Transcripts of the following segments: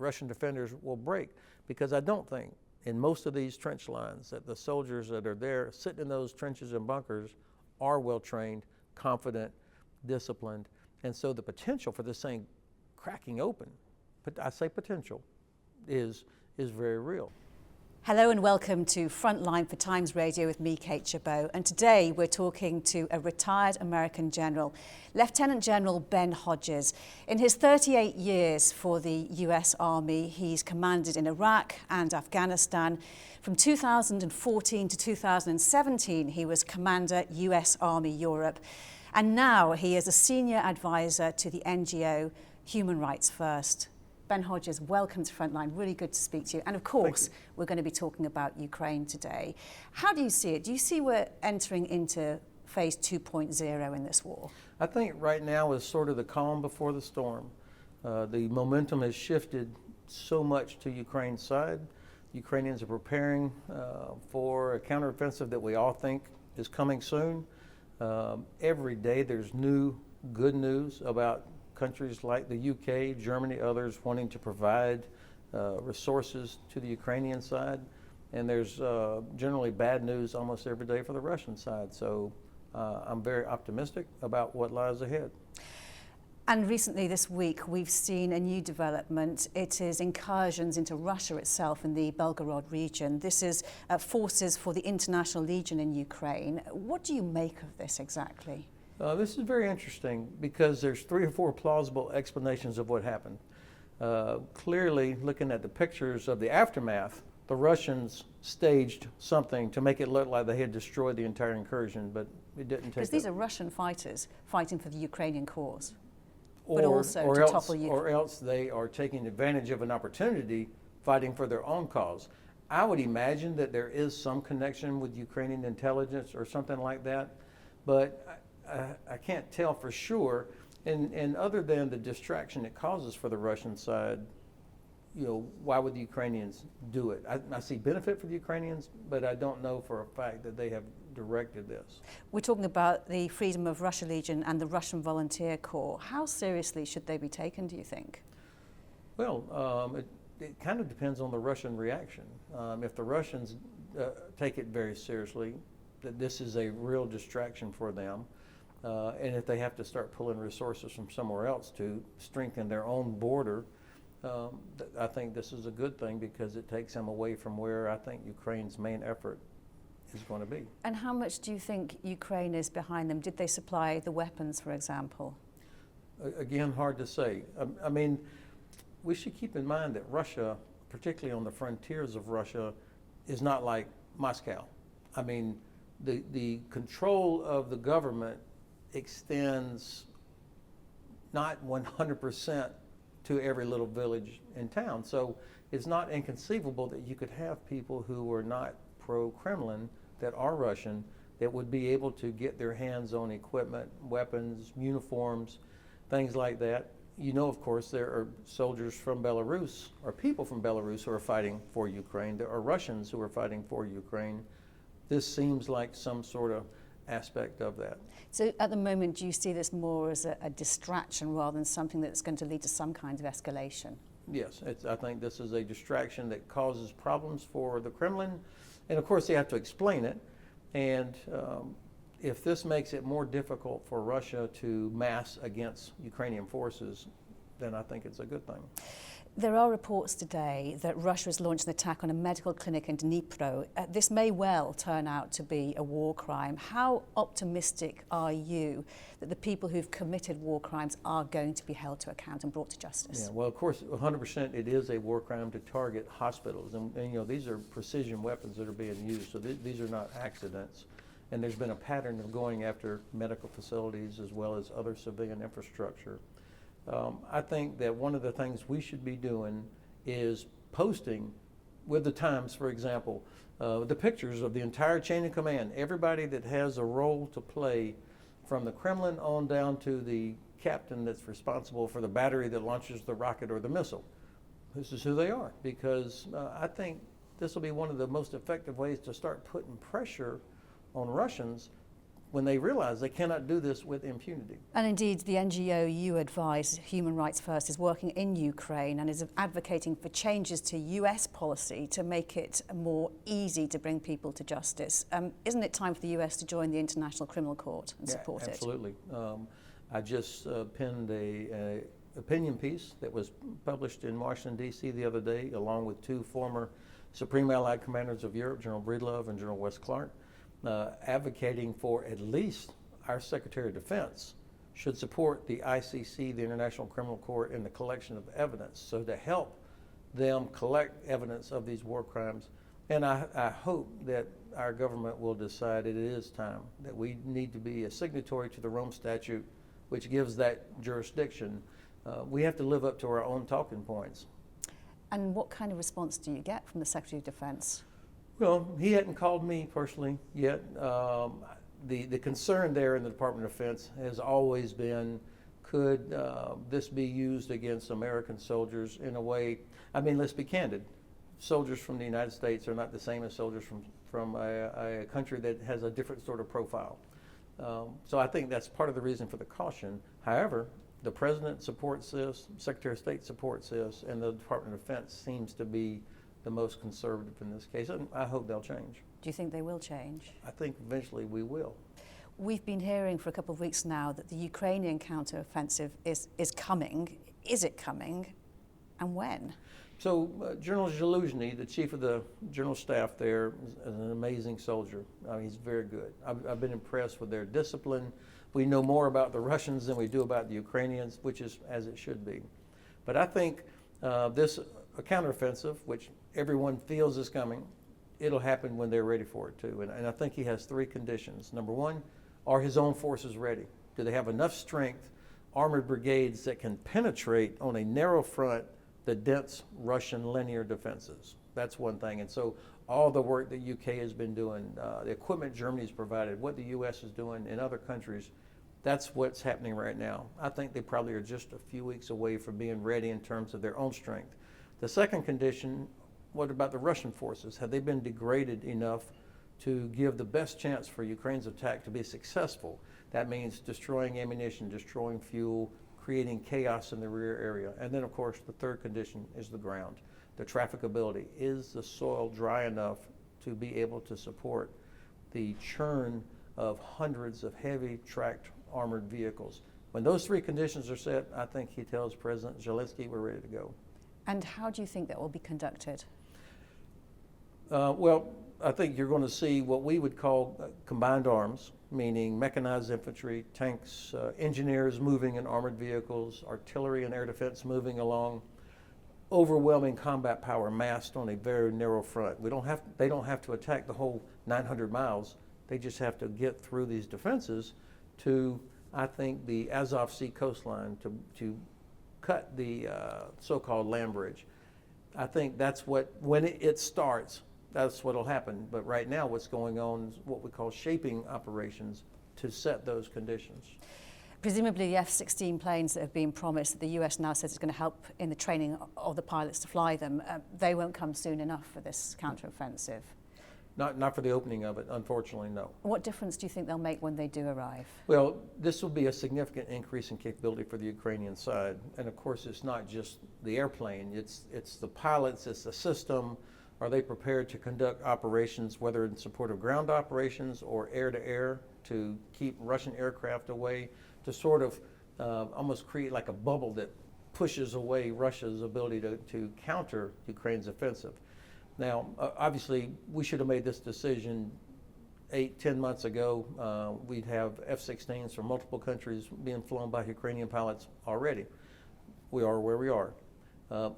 Russian defenders will break, because I don't think in most of these trench lines that the soldiers that are there sitting in those trenches and bunkers are well trained, confident, disciplined, and so the potential for this thing cracking open, but I say potential, is very real. Hello and welcome to Frontline for Times Radio with me, Kate Gerbeau. And today we're talking to a retired American general, Lieutenant General Ben Hodges. In his 38 years for the US Army, he's commanded in Iraq and Afghanistan. From 2014 to 2017, he was Commander US Army Europe. And now he is a senior advisor to the NGO Human Rights First. Ben Hodges, welcome to Frontline. Really good to speak to you. And of course, we're going to be talking about Ukraine today. How do you see it? Do you see we're entering into phase 2.0 in this war? I think right now is sort of the calm before the storm. The momentum has shifted so much to Ukraine's side. Ukrainians are preparing for a counteroffensive that we all think is coming soon. Every day there's new good news about countries like the UK, Germany, others wanting to provide resources to the Ukrainian side. And there's generally bad news almost every day for the Russian side. So I'm very optimistic about what lies ahead. And recently this week, we've seen a new development. It is incursions into Russia itself in the Belgorod region. This is forces for the International Legion in Ukraine. What do you make of this exactly? This is very interesting because there's 3 or 4 plausible explanations of what happened. Clearly, looking at the pictures of the aftermath, the Russians staged something to make it look like they had destroyed the entire incursion, but it didn't take. Because these are Russian fighters fighting for the Ukrainian cause, or, but also to topple Ukraine. Or else they are taking advantage of an opportunity fighting for their own cause. I would imagine that there is some connection with Ukrainian intelligence or something like that, but I can't tell for sure, and other than the distraction it causes for the Russian side, you know, why would the Ukrainians do it? I see benefit for the Ukrainians, but I don't know for a fact that they have directed this. We're talking about the Freedom of Russia Legion and the Russian Volunteer Corps. How seriously should they be taken, do you think? Well, it kind of depends on the Russian reaction. If the Russians take it very seriously, that this is a real distraction for them, and if they have to start pulling resources from somewhere else to strengthen their own border, I think this is a good thing because it takes them away from where I think Ukraine's main effort is going to be. And how much do you think Ukraine is behind them? Did they supply the weapons, for example? Again, hard to say. I mean, we should keep in mind that Russia, particularly on the frontiers of Russia, is not like Moscow. I mean, the control of the government extends not 100% to every little village in town. So it's not inconceivable that you could have people who are not pro-Kremlin, that are Russian, that would be able to get their hands on equipment, weapons, uniforms, things like that. You know, of course, there are soldiers from Belarus, or people from Belarus who are fighting for Ukraine. There are Russians who are fighting for Ukraine. This seems like some sort of aspect of that. So at the moment, do you see this more as a distraction rather than something that's going to lead to some kind of escalation? Yes, I think this is a distraction that causes problems for the Kremlin. And of course, they have to explain it. And if this makes it more difficult for Russia to mass against Ukrainian forces, then I think it's a good thing. There are reports today that Russia has launched an attack on a medical clinic in Dnipro. This may well turn out to be a war crime. How optimistic are you that the people who've committed war crimes are going to be held to account and brought to justice? Yeah, well, of course, 100% it is a war crime to target hospitals. And you know, these are precision weapons that are being used, so these are not accidents. And there's been a pattern of going after medical facilities as well as other civilian infrastructure. I think that one of the things we should be doing is posting with the Times, for example, the pictures of the entire chain of command, everybody that has a role to play from the Kremlin on down to the captain that's responsible for the battery that launches the rocket or the missile. This is who they are, because I think this will be one of the most effective ways to start putting pressure on Russians when they realize they cannot do this with impunity. And indeed, the NGO you advise, Human Rights First, is working in Ukraine and is advocating for changes to US policy to make it more easy to bring people to justice. Isn't it time for the US to join the International Criminal Court and support absolutely. I just penned a opinion piece that was published in Washington, D.C. the other day, along with two former Supreme Allied Commanders of Europe, General Breedlove and General Wes Clark, advocating for at least our Secretary of Defense should support the ICC, the International Criminal Court, in the collection of evidence, so to help them collect evidence of these war crimes. And I hope that our government will decide it is time, that we need to be a signatory to the Rome Statute, which gives that jurisdiction. We have to live up to our own talking points. And what kind of response do you get from the Secretary of Defense? Well, he hadn't called me personally yet. The concern there in the Department of Defense has always been, could this be used against American soldiers in a way? I mean, let's be candid. Soldiers from the United States are not the same as soldiers from a country that has a different sort of profile. So I think that's part of the reason for the caution. However, the President supports this, Secretary of State supports this, and the Department of Defense seems to be the most conservative in this case, and I hope they'll change. Do you think they will change? I think eventually we will. We've been hearing for a couple of weeks now that the Ukrainian counteroffensive is coming. Is it coming, and when? So General Zaluzhny, the chief of the general staff there, is an amazing soldier. I mean, he's very good. I've been impressed with their discipline. We know more about the Russians than we do about the Ukrainians, which is as it should be. But I think this counteroffensive, which everyone feels is coming, it'll happen when they're ready for it too. And I think he has three conditions. Number one, are his own forces ready? Do they have enough strength, armored brigades that can penetrate on a narrow front the dense Russian linear defenses? That's one thing. And so all the work that UK has been doing, the equipment Germany's provided, what the US is doing in other countries, that's what's happening right now. I think they probably are just a few weeks away from being ready in terms of their own strength. The second condition, what about the Russian forces? Have they been degraded enough to give the best chance for Ukraine's attack to be successful? That means destroying ammunition, destroying fuel, creating chaos in the rear area. And then, of course, the third condition is the ground, the trafficability. Is the soil dry enough to be able to support the churn of hundreds of heavy tracked armored vehicles? When those three conditions are set, I think he tells President Zelensky we're ready to go. And how do you think that will be conducted? Well, I think you're going to see what we would call combined arms, meaning mechanized infantry, tanks, engineers moving in armored vehicles, artillery and air defense moving along, overwhelming combat power massed on a very narrow front. They don't have to attack the whole 900 miles. They just have to get through these defenses to, I think, the Azov Sea coastline to cut the so-called land bridge. I think that's when it starts, that's what will happen. But right now what's going on is what we call shaping operations to set those conditions. Presumably the F-16 planes that have been promised, that the US now says it's going to help in the training of the pilots to fly them, they won't come soon enough for this counteroffensive. Not for the opening of it, unfortunately, no. What difference do you think they'll make when they do arrive? Well, this will be a significant increase in capability for the Ukrainian side. And of course, it's not just the airplane, it's the pilots, it's the system. Are they prepared to conduct operations, whether in support of ground operations or air-to-air, to keep Russian aircraft away, to sort of almost create like a bubble that pushes away Russia's ability to counter Ukraine's offensive. Now, obviously, we should have made this decision 8-10 months ago. We'd have F-16s from multiple countries being flown by Ukrainian pilots already. We are where we are.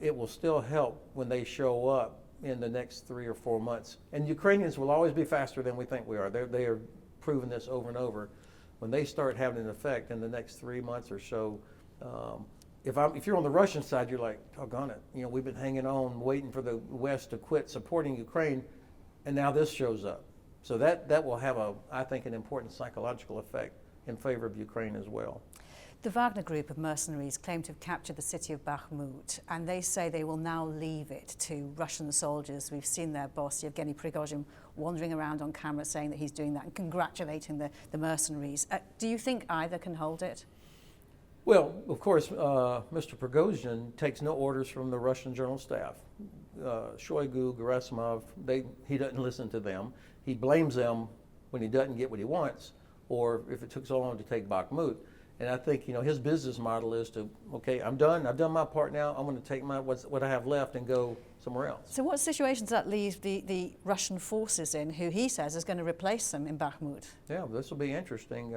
It will still help when they show up in the next 3 or 4 months. And Ukrainians will always be faster than we think we are. They are proving this over and over. When they start having an effect in the next 3 months or so, if you're on the Russian side, you're like, doggone it, we've been hanging on, waiting for the West to quit supporting Ukraine, and now this shows up. So that will have I think, an important psychological effect in favor of Ukraine as well. The Wagner group of mercenaries claim to have captured the city of Bakhmut, and they say they will now leave it to Russian soldiers. We've seen their boss, Yevgeny Prigozhin, wandering around on camera saying that he's doing that and congratulating the mercenaries. Do you think either can hold it? Well, of course, Mr. Prigozhin takes no orders from the Russian general staff. Shoigu, Gerasimov, he doesn't listen to them. He blames them when he doesn't get what he wants, or if it took so long to take Bakhmut. And I think, his business model is to, okay, I'm done. I've done my part now. I'm going to take what I have left and go somewhere else. So what situation does that leave the Russian forces in, who he says is going to replace them in Bakhmut? Yeah, this will be interesting.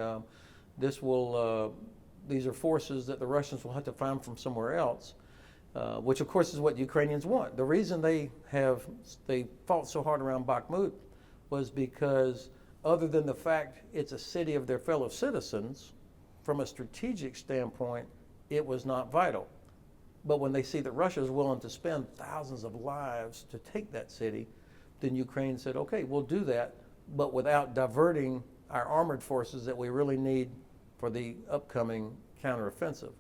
These are forces that the Russians will have to find from somewhere else, which of course is what Ukrainians want. The reason they fought so hard around Bakhmut was because, other than the fact it's a city of their fellow citizens, from a strategic standpoint, it was not vital. But when they see that Russia is willing to spend thousands of lives to take that city, then Ukraine said, okay, we'll do that, but without diverting our armored forces that we really need for the upcoming counteroffensive.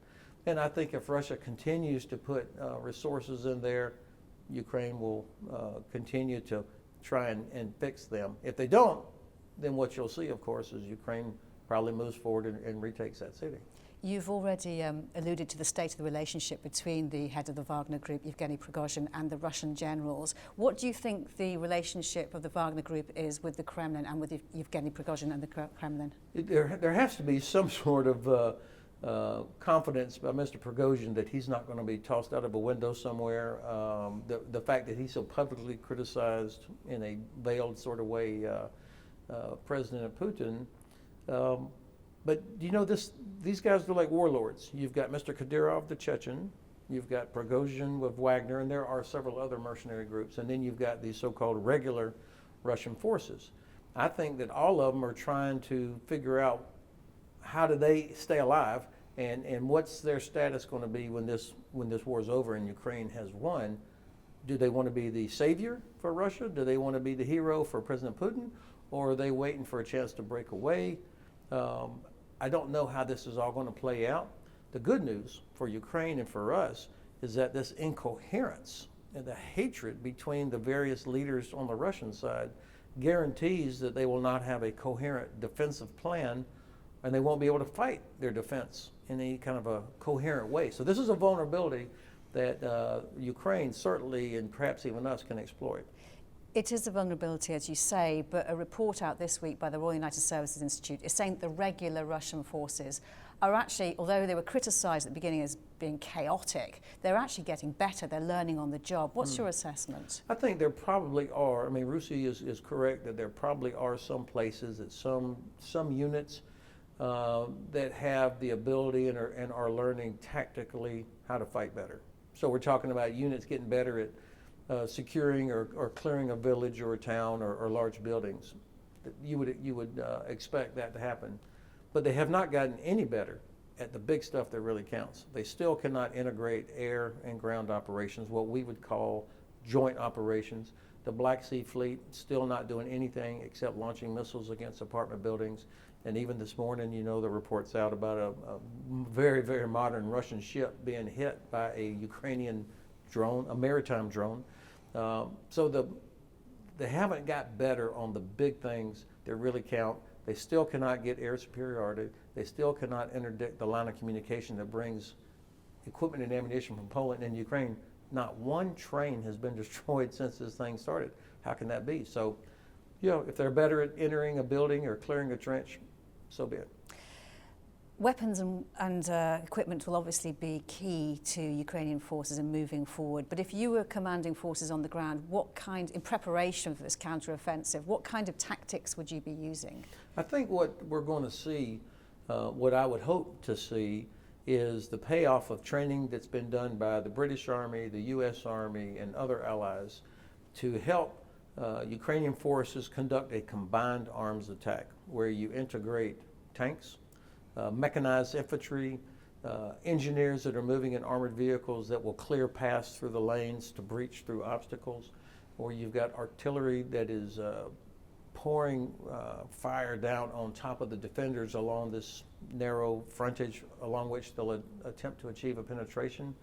And I think if Russia continues to put resources in there, Ukraine will continue to try and fix them. If they don't, then what you'll see, of course, is Ukraine probably moves forward and retakes that city. You've already alluded to the state of the relationship between the head of the Wagner Group, Yevgeny Prigozhin, and the Russian generals. What do you think the relationship of the Wagner Group is with the Kremlin and with Yevgeny Prigozhin and the Kremlin? There has to be some sort of confidence by Mr. Prigozhin that he's not going to be tossed out of a window somewhere. The fact that he so publicly criticized in a veiled sort of way President Putin. But these guys are like warlords. You've got Mr. Kadyrov, the Chechen. You've got Prigozhin with Wagner, and there are several other mercenary groups. And then you've got these so-called regular Russian forces. I think that all of them are trying to figure out how do they stay alive, and what's their status going to be when this war is over and Ukraine has won. Do they want to be the savior for Russia? Do they want to be the hero for President Putin? Or are they waiting for a chance to break away? I don't know how this is all going to play out. The good news for Ukraine and for us is that this incoherence and the hatred between the various leaders on the Russian side guarantees that they will not have a coherent defensive plan, and they won't be able to fight their defense in any kind of a coherent way. So this is a vulnerability that Ukraine certainly, and perhaps even us, can exploit. It is a vulnerability, as you say, but a report out this week by the Royal United Services Institute is saying that the regular Russian forces are actually, although they were criticised at the beginning as being chaotic, they're actually getting better. They're learning on the job. What's your assessment? I think there probably are. I mean, Rusi is correct that there probably are some places that some units that have the ability and are learning tactically how to fight better. So we're talking about units getting better at securing or clearing a village or a town or large buildings. You would expect that to happen. But they have not gotten any better at the big stuff that really counts. They still cannot integrate air and ground operations, what we would call joint operations. The Black Sea Fleet still not doing anything except launching missiles against apartment buildings. And even this morning, the reports out about a very, very modern Russian ship being hit by a Ukrainian drone, a maritime drone. So they haven't got better on the big things that really count. They still cannot get air superiority. They still cannot interdict the line of communication that brings equipment and ammunition from Poland and Ukraine. Not one train has been destroyed since this thing started. How can that be? So, if they're better at entering a building or clearing a trench, so be it. Weapons and equipment will obviously be key to Ukrainian forces in moving forward. But if you were commanding forces on the ground, in preparation for this counter-offensive, what kind of tactics would you be using? I think what we're going to see, what I would hope to see, is the payoff of training that's been done by the British Army, the U.S. Army, and other allies to help Ukrainian forces conduct a combined arms attack where you integrate tanks, mechanized infantry, engineers that are moving in armored vehicles that will clear paths through the lanes to breach through obstacles, or you've got artillery that is pouring fire down on top of the defenders along this narrow frontage along which they'll attempt to achieve a penetration.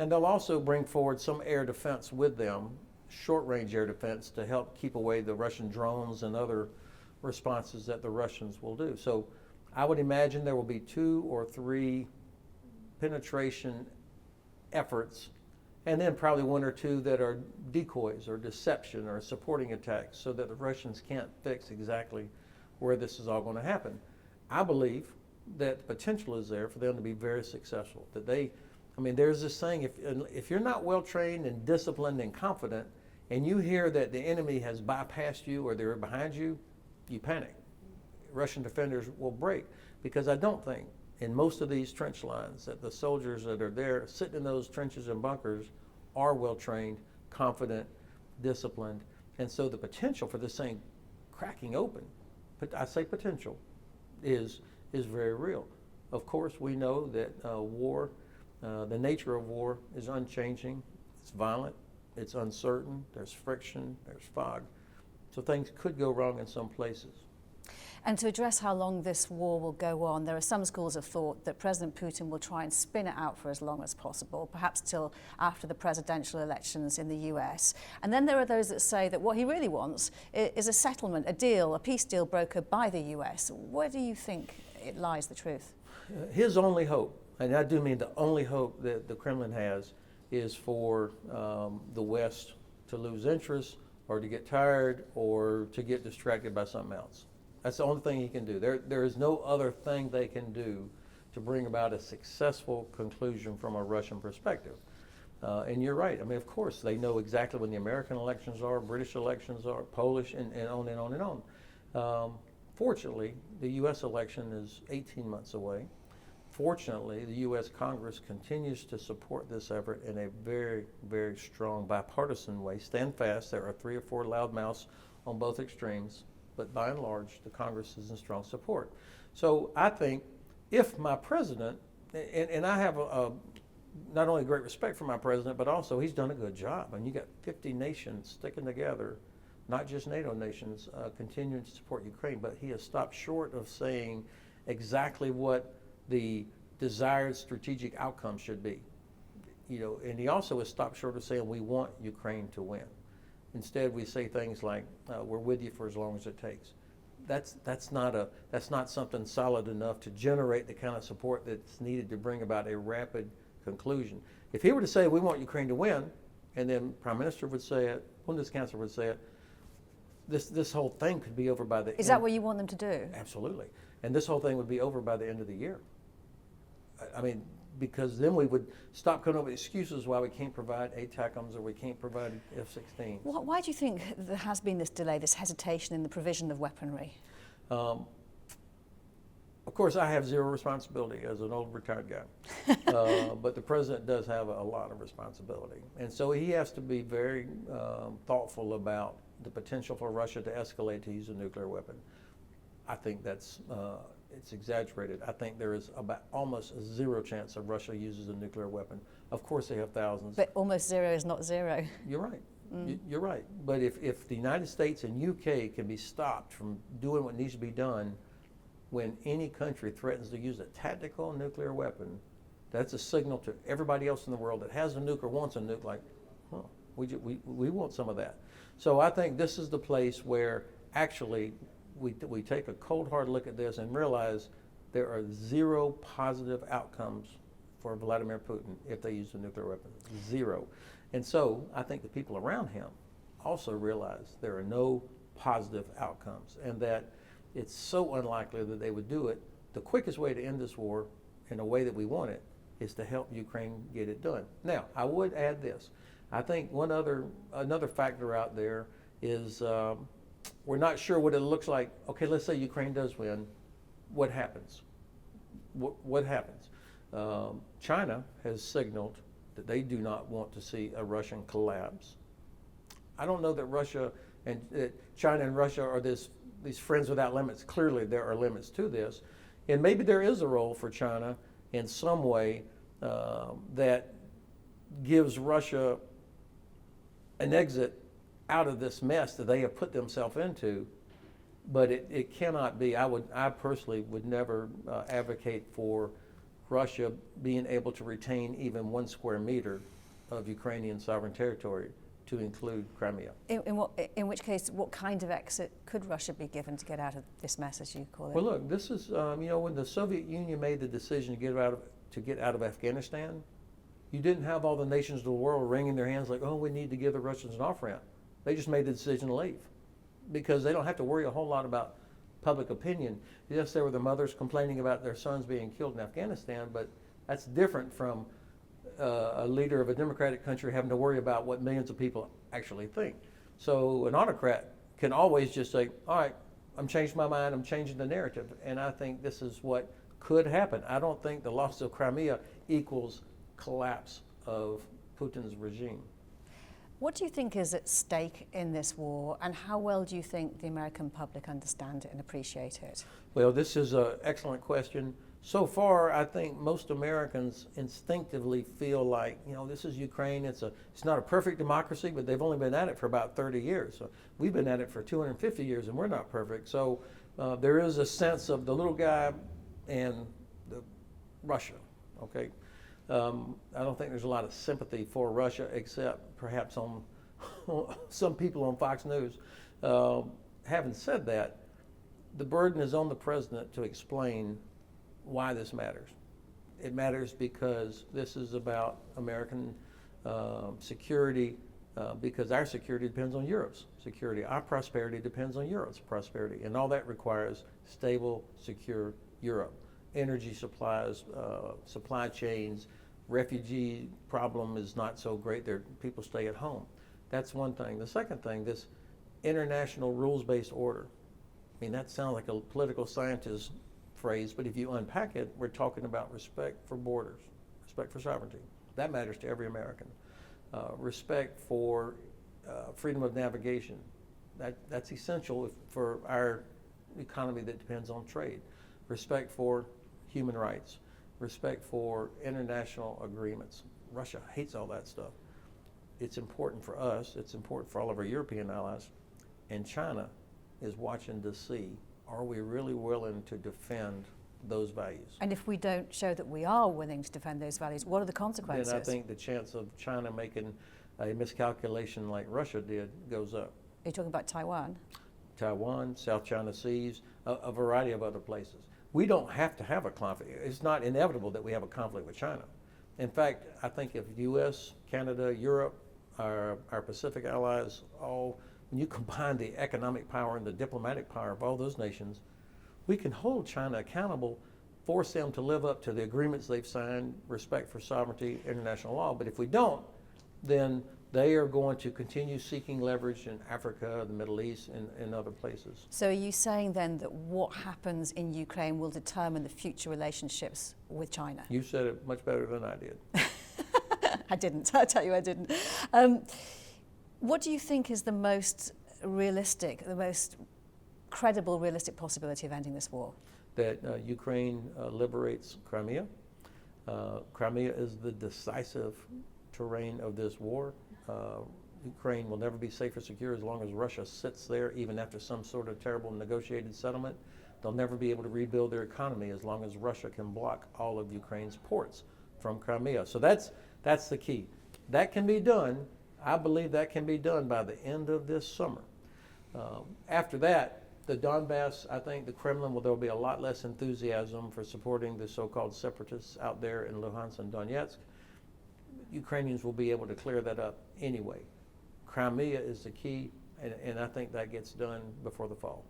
And they'll also bring forward some air defense with them, short-range air defense, to help keep away the Russian drones and other responses that the Russians will do. So I would imagine there will be 2 or 3 penetration efforts, and then probably 1 or 2 that are decoys or deception or supporting attacks, so that the Russians can't fix exactly where this is all going to happen. I believe that the potential is there for them to be very successful. That there's this saying, if you're not well trained and disciplined and confident, and you hear that the enemy has bypassed you or they're behind you, you panic. Russian defenders will break, because I don't think in most of these trench lines that the soldiers that are there sitting in those trenches and bunkers are well trained, confident, disciplined. And so the potential for this thing cracking open, but I say potential, is very real. Of course, we know that war, the nature of war is unchanging. It's violent, it's uncertain, there's friction, there's fog. So things could go wrong in some places. And to address how long this war will go on, there are some schools of thought that President Putin will try and spin it out for as long as possible, perhaps till after the presidential elections in the US. And then there are those that say that what he really wants is a settlement, a deal, a peace deal brokered by the US. Where do you think it lies, the truth? His only hope, and I do mean the only hope that the Kremlin has, is for the West to lose interest or to get tired or to get distracted by something else. That's the only thing he can do. There is no other thing they can do to bring about a successful conclusion from a Russian perspective. And you're right. Of course, they know exactly when the American elections are, British elections are, Polish, and on and on and on. Fortunately, the U.S. election is 18 months away. Fortunately, the U.S. Congress continues to support this effort in a very, very strong bipartisan way. Stand fast. There are 3 or 4 loudmouths on both extremes, but by and large, the Congress is in strong support. So I think if my president, and I have not only great respect for my president, but also he's done a good job. And you got 50 nations sticking together, not just NATO nations, continuing to support Ukraine, but he has stopped short of saying exactly what the desired strategic outcome should be. And he also has stopped short of saying we want Ukraine to win. Instead, we say things like, we're with you for as long as it takes. That's not something solid enough to generate the kind of support that's needed to bring about a rapid conclusion. If he were to say, we want Ukraine to win, and then Prime Minister would say it, Bundeskanzler would say it, this whole thing could be over by the end. Is that what you want them to do? Absolutely. And this whole thing would be over by the end of the year. Because then we would stop coming up with excuses why we can't provide ATACMS or we can't provide F-16s. Why do you think there has been this delay, this hesitation in the provision of weaponry? Of course, I have zero responsibility as an old retired guy, but the president does have a lot of responsibility. And so he has to be very thoughtful about the potential for Russia to escalate to use a nuclear weapon. I think that's it's exaggerated. I think there is about almost a zero chance of Russia uses a nuclear weapon. Of course, they have thousands. But almost zero is not zero. You're right. You're right. But if the United States and UK can be stopped from doing what needs to be done when any country threatens to use a tactical nuclear weapon, that's a signal to everybody else in the world that has a nuke or wants a nuke, like, we want some of that. So I think this is the place where actually we take a cold, hard look at this and realize there are 0 positive outcomes for Vladimir Putin if they use a nuclear weapon. 0. And so I think the people around him also realize there are no positive outcomes and that it's so unlikely that they would do it. The quickest way to end this war in a way that we want it is to help Ukraine get it done. Now, I would add this. I think another factor out there is we're not sure what it looks like. Okay, let's say Ukraine does win. What happens? What happens? China has signaled that they do not want to see a Russian collapse. I don't know that China and Russia are these friends without limits. Clearly, there are limits to this. And maybe there is a role for China in some way that gives Russia an exit out of this mess that they have put themselves into But it cannot be. I personally would never advocate for Russia being able to retain even 1 square meter of Ukrainian sovereign territory, to include Crimea. In which case, what kind of exit could Russia be given to get out of this mess, as you call it? Well, look, this is when the Soviet Union made the decision to get out of Afghanistan, you didn't have all the nations of the world wringing their hands like, oh, we need to give the Russians an off-ramp. They just made the decision to leave because they don't have to worry a whole lot about public opinion. Yes, there were the mothers complaining about their sons being killed in Afghanistan, but that's different from a leader of a democratic country having to worry about what millions of people actually think. So an autocrat can always just say, all right, I'm changing my mind, I'm changing the narrative. And I think this is what could happen. I don't think the loss of Crimea equals collapse of Putin's regime. What do you think is at stake in this war, and how well do you think the American public understand it and appreciate it? Well, this is an excellent question. So far, I think most Americans instinctively feel like, this is Ukraine. It's not a perfect democracy, but they've only been at it for about 30 years. So we've been at it for 250 years, and we're not perfect. So there is a sense of the little guy and Russia, okay? I don't think there's a lot of sympathy for Russia, except perhaps on some people on Fox News. Having said that, the burden is on the president to explain why this matters. It matters because this is about American security, because our security depends on Europe's security. Our prosperity depends on Europe's prosperity, and all that requires stable, secure Europe. Energy supplies, supply chains, refugee problem is not so great. People stay at home. That's one thing. The second thing, this international rules-based order. I mean, that sounds like a political scientist phrase, but if you unpack it, we're talking about respect for borders, respect for sovereignty. That matters to every American. Respect for freedom of navigation. That's essential for our economy that depends on trade. Respect for human rights. Respect for international agreements. Russia hates all that stuff. It's important for us. It's important for all of our European allies. And China is watching to see, are we really willing to defend those values? And if we don't show that we are willing to defend those values, what are the consequences? Then I think the chance of China making a miscalculation like Russia did goes up. Are you talking about Taiwan? Taiwan, South China Seas, a variety of other places. We don't have to have a conflict. It's not inevitable that we have a conflict with China. In fact, I think if U.S., Canada, Europe, our Pacific allies, when you combine the economic power and the diplomatic power of all those nations, we can hold China accountable, force them to live up to the agreements they've signed, respect for sovereignty, international law. But if we don't, then they are going to continue seeking leverage in Africa, the Middle East, and other places. So are you saying then that what happens in Ukraine will determine the future relationships with China? You said it much better than I did. I didn't. I'll tell you I didn't. What do you think is the most realistic, the most credible, realistic possibility of ending this war? That Ukraine liberates Crimea. Crimea is the decisive terrain of this war. Ukraine will never be safe or secure as long as Russia sits there, even after some sort of terrible negotiated settlement. They'll never be able to rebuild their economy as long as Russia can block all of Ukraine's ports from Crimea. So that's the key. That can be done. I believe that can be done by the end of this summer. After that, the Donbass, I think the Kremlin, there will be a lot less enthusiasm for supporting the so-called separatists out there in Luhansk and Donetsk. Ukrainians will be able to clear that up anyway. Crimea is the key, and I think that gets done before the fall.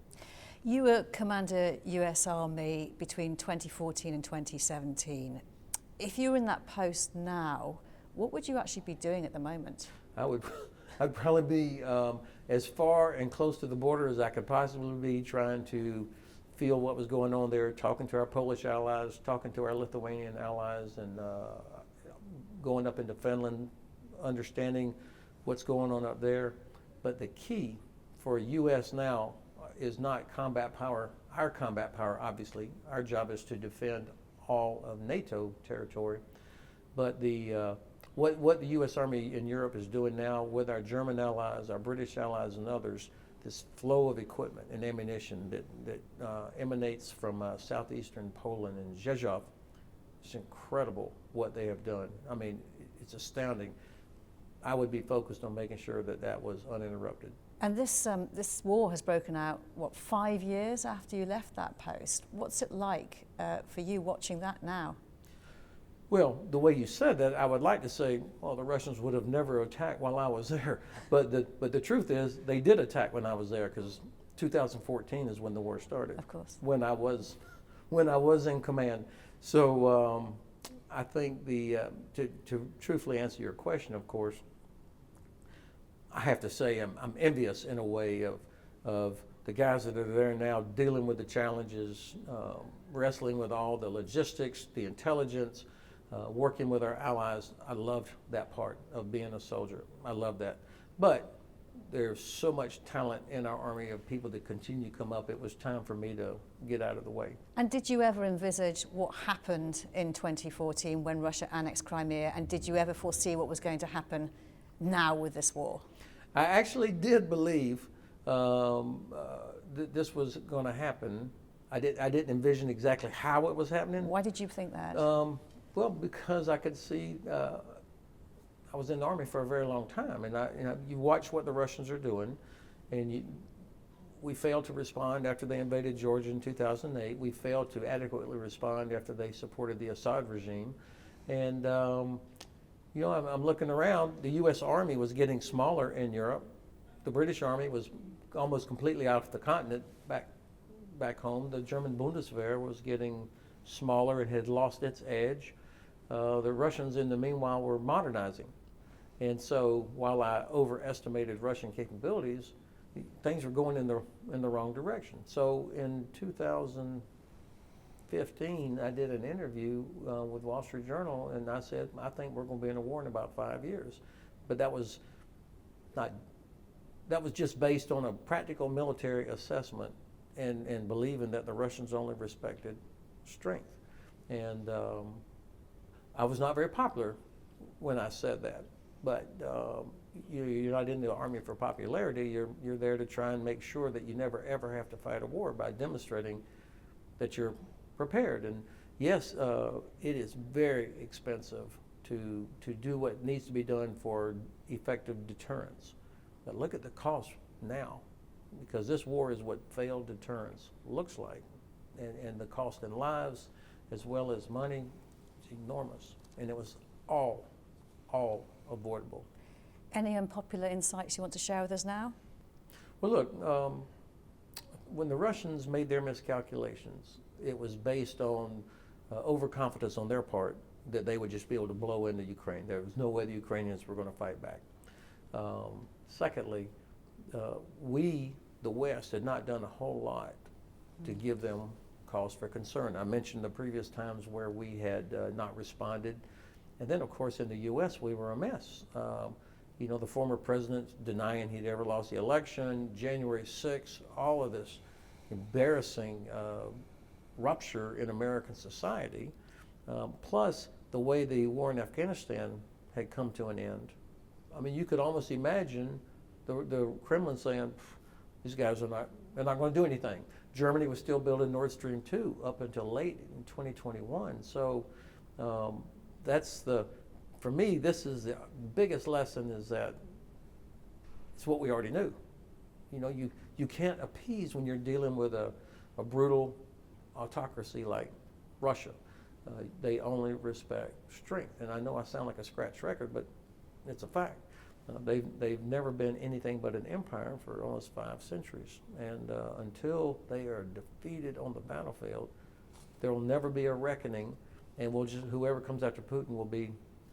You were Commander U.S. Army between 2014 and 2017. If you were in that post now, what would you actually be doing at the moment? I'd probably be as far and close to the border as I could possibly be, trying to feel what was going on there, talking to our Polish allies, talking to our Lithuanian allies, and going up into Finland, understanding what's going on up there. But the key for U.S. now is not combat power. Our combat power, obviously. Our job is to defend all of NATO territory. But what the U.S. Army in Europe is doing now with our German allies, our British allies, and others, this flow of equipment and ammunition that emanates from southeastern Poland and Rzeszów. It's incredible what they have done. I mean, it's astounding. I would be focused on making sure that that was uninterrupted. And this war has broken out, what, 5 years after you left that post? What's it like for you watching that now? Well, the way you said that, I would like to say, well, the Russians would have never attacked while I was there. But the truth is, they did attack when I was there, because 2014 is when the war started. Of course. When I was in command. So I think to truthfully answer your question, of course, I have to say I'm envious in a way of the guys that are there now, dealing with the challenges, wrestling with all the logistics, the intelligence, working with our allies. I loved that part of being a soldier. I love that. But there's so much talent in our army of people that continue to come up. It was time for me to get out of the way. And did you ever envisage what happened in 2014 when Russia annexed Crimea? And did you ever foresee what was going to happen now with this war? I actually did believe this was going to happen. I didn't envision exactly how it was happening. Why did you think that? Well, because I could see. I was in the army for a very long time, and you watch what the Russians are doing, and we failed to respond after they invaded Georgia in 2008. We failed to adequately respond after they supported the Assad regime, and you know, I'm looking around. The U.S. Army was getting smaller in Europe. The British Army was almost completely out of the continent back home. The German Bundeswehr was getting smaller. It had lost its edge. The Russians, in the meanwhile, were modernizing. And so while I overestimated Russian capabilities, things were going in the wrong direction. So in 2015, I did an interview with Wall Street Journal, and I said, I think we're going to be in a war in about 5 years. But that was just based on a practical military assessment and believing that the Russians only respected strength. And I was not very popular when I said that. But you're not in the army for popularity. You're there to try and make sure that you never ever have to fight a war by demonstrating that you're prepared. And yes, it is very expensive to do what needs to be done for effective deterrence. But look at the cost now, because this war is what failed deterrence looks like, and the cost in lives as well as money is enormous, and it was all avoidable. Any unpopular insights you want to share with us now? Well, look, when the Russians made their miscalculations, it was based on overconfidence on their part that they would just be able to blow into Ukraine. There was no way the Ukrainians were going to fight back. Secondly, we, the West, had not done a whole lot to give them cause for concern. I mentioned the previous times where we had not responded. And then, of course, in the U.S., we were a mess. You know, the former president denying he'd ever lost the election, January 6th, all of this embarrassing rupture in American society, plus the way the war in Afghanistan had come to an end. I mean, you could almost imagine the Kremlin saying, these guys they're not going to do anything. Germany was still building Nord Stream 2 up until late in 2021. So for me, this is the biggest lesson, is that it's what we already knew. You know, you can't appease when you're dealing with a brutal autocracy like Russia. They only respect strength. And I know I sound like a scratch record, but it's a fact. They've never been anything but an empire for almost 5 centuries. And until they are defeated on the battlefield, there will never be a reckoning. And whoever comes after Putin will be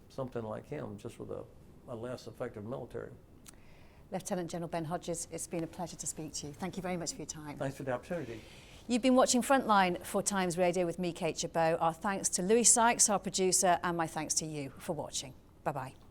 something like him, just with a less effective military. Lieutenant General Ben Hodges, it's been a pleasure to speak to you. Thank you very much for your time. Thanks for the opportunity. You've been watching Frontline for Times Radio with me, Kate Gerbeau. Our thanks to Louis Sykes, our producer, and my thanks to you for watching. Bye-bye.